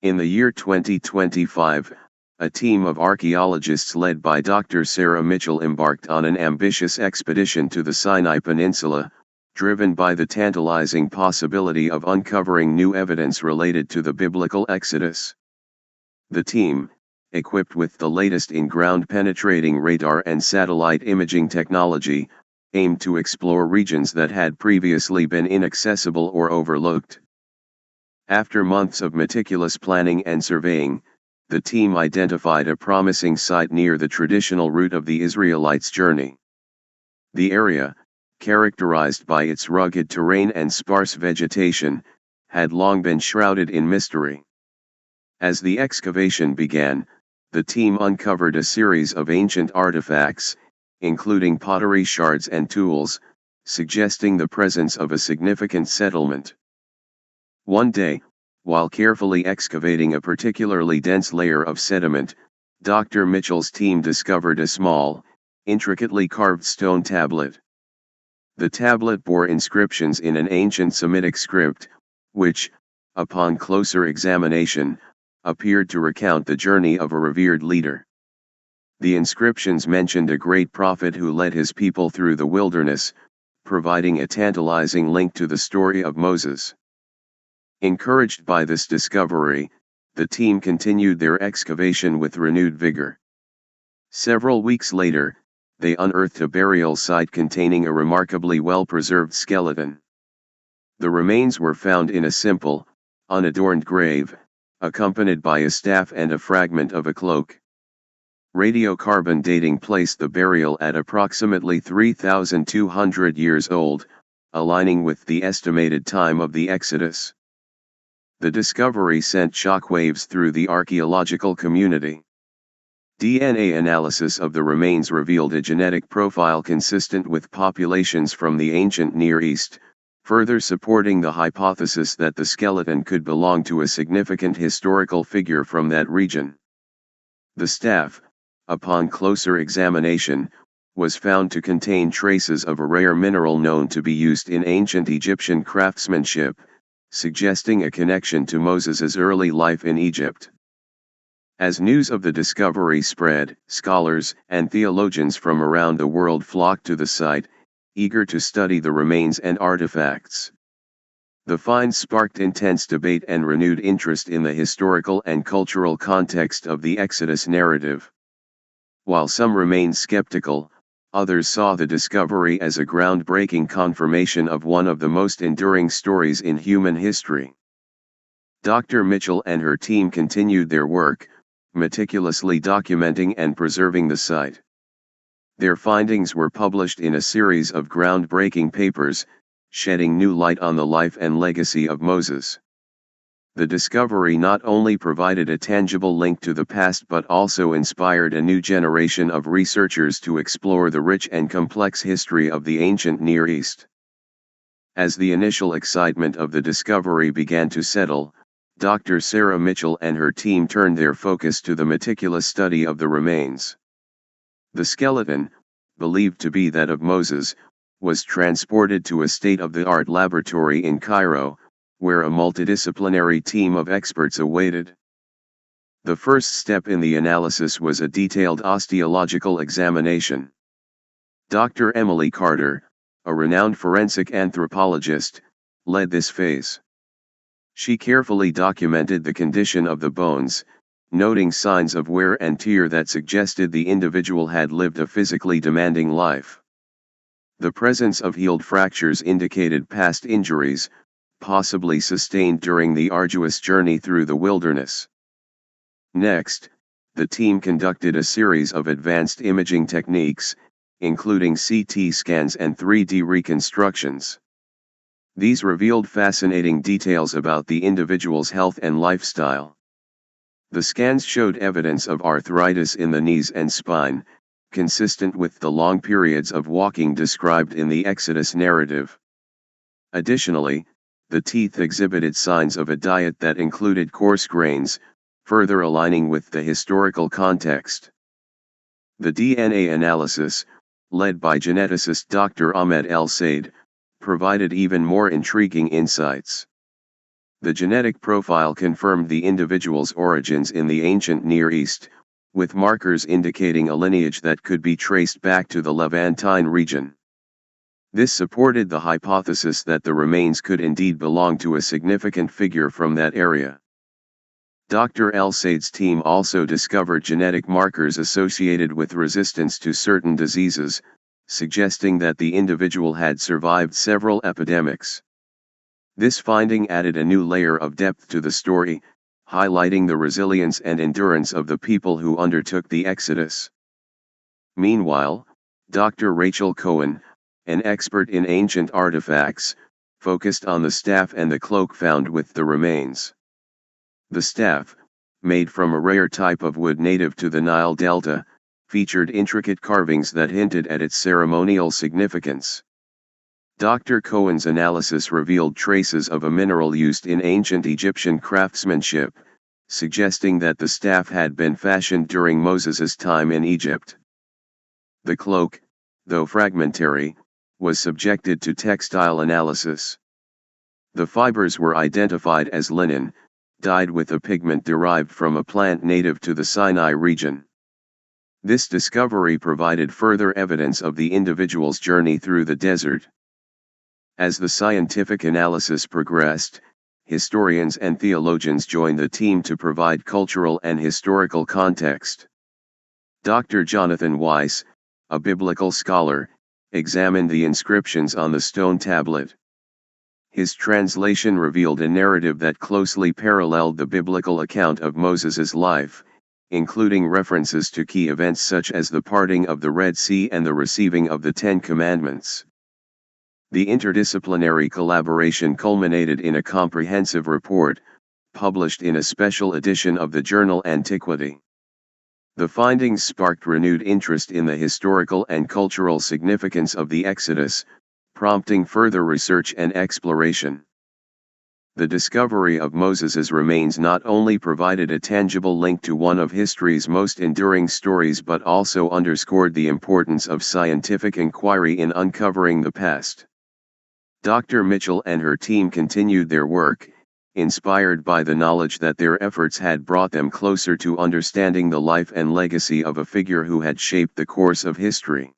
In the year 2025, a team of archaeologists led by Dr. Sarah Mitchell embarked on an ambitious expedition to the Sinai Peninsula, driven by the tantalizing possibility of uncovering new evidence related to the biblical Exodus. The team, equipped with the latest in ground-penetrating radar and satellite imaging technology, aimed to explore regions that had previously been inaccessible or overlooked. After months of meticulous planning and surveying, the team identified a promising site near the traditional route of the Israelites' journey. The area, characterized by its rugged terrain and sparse vegetation, had long been shrouded in mystery. As the excavation began, the team uncovered a series of ancient artifacts, including pottery shards and tools, suggesting the presence of a significant settlement. One day, while carefully excavating a particularly dense layer of sediment, Dr. Mitchell's team discovered a small, intricately carved stone tablet. The tablet bore inscriptions in an ancient Semitic script, which, upon closer examination, appeared to recount the journey of a revered leader. The inscriptions mentioned a great prophet who led his people through the wilderness, providing a tantalizing link to the story of Moses. Encouraged by this discovery, the team continued their excavation with renewed vigor. Several weeks later, they unearthed a burial site containing a remarkably well-preserved skeleton. The remains were found in a simple, unadorned grave, accompanied by a staff and a fragment of a cloak. Radiocarbon dating placed the burial at approximately 3,200 years old, aligning with the estimated time of the Exodus. The discovery sent shockwaves through the archaeological community. DNA analysis of the remains revealed a genetic profile consistent with populations from the ancient Near East, further supporting the hypothesis that the skeleton could belong to a significant historical figure from that region. The staff, upon closer examination, was found to contain traces of a rare mineral known to be used in ancient Egyptian craftsmanship, suggesting a connection to Moses' early life in Egypt. As news of the discovery spread, scholars and theologians from around the world flocked to the site, eager to study the remains and artifacts. The find sparked intense debate and renewed interest in the historical and cultural context of the Exodus narrative. While some remained skeptical, others saw the discovery as a groundbreaking confirmation of one of the most enduring stories in human history. Dr. Mitchell and her team continued their work, meticulously documenting and preserving the site. Their findings were published in a series of groundbreaking papers, shedding new light on the life and legacy of Moses. The discovery not only provided a tangible link to the past but also inspired a new generation of researchers to explore the rich and complex history of the ancient Near East. As the initial excitement of the discovery began to settle, Dr. Sarah Mitchell and her team turned their focus to the meticulous study of the remains. The skeleton, believed to be that of Moses, was transported to a state-of-the-art laboratory in Cairo, where a multidisciplinary team of experts awaited. The first step in the analysis was a detailed osteological examination. Dr. Emily Carter, a renowned forensic anthropologist, led this phase. She carefully documented the condition of the bones, noting signs of wear and tear that suggested the individual had lived a physically demanding life. The presence of healed fractures indicated past injuries, possibly sustained during the arduous journey through the wilderness. Next, the team conducted a series of advanced imaging techniques, including CT scans and 3D reconstructions. These revealed fascinating details about the individual's health and lifestyle. The scans showed evidence of arthritis in the knees and spine, consistent with the long periods of walking described in the Exodus narrative. Additionally, the teeth exhibited signs of a diet that included coarse grains, further aligning with the historical context. The DNA analysis, led by geneticist Dr. Ahmed El Said, provided even more intriguing insights. The genetic profile confirmed the individual's origins in the ancient Near East, with markers indicating a lineage that could be traced back to the Levantine region. This supported the hypothesis that the remains could indeed belong to a significant figure from that area. Dr. El-Said's team also discovered genetic markers associated with resistance to certain diseases, suggesting that the individual had survived several epidemics. This finding added a new layer of depth to the story, highlighting the resilience and endurance of the people who undertook the Exodus. Meanwhile, Dr. Rachel Cohen, an expert in ancient artifacts, focused on the staff and the cloak found with the remains. The staff, made from a rare type of wood native to the Nile Delta, featured intricate carvings that hinted at its ceremonial significance. Dr. Cohen's analysis revealed traces of a mineral used in ancient Egyptian craftsmanship, suggesting that the staff had been fashioned during Moses's time in Egypt. The cloak, though fragmentary, was subjected to textile analysis. The fibers were identified as linen, dyed with a pigment derived from a plant native to the Sinai region. This discovery provided further evidence of the individual's journey through the desert. As the scientific analysis progressed, historians and theologians joined the team to provide cultural and historical context. Dr. Jonathan Weiss, a biblical scholar, examined the inscriptions on the stone tablet. His translation revealed a narrative that closely paralleled the biblical account of Moses's life, including references to key events such as the parting of the Red Sea and the receiving of the Ten Commandments. The interdisciplinary collaboration culminated in a comprehensive report, published in a special edition of the journal Antiquity. The findings sparked renewed interest in the historical and cultural significance of the Exodus, prompting further research and exploration. The discovery of Moses's remains not only provided a tangible link to one of history's most enduring stories but also underscored the importance of scientific inquiry in uncovering the past. Dr. Mitchell and her team continued their work, inspired by the knowledge that their efforts had brought them closer to understanding the life and legacy of a figure who had shaped the course of history.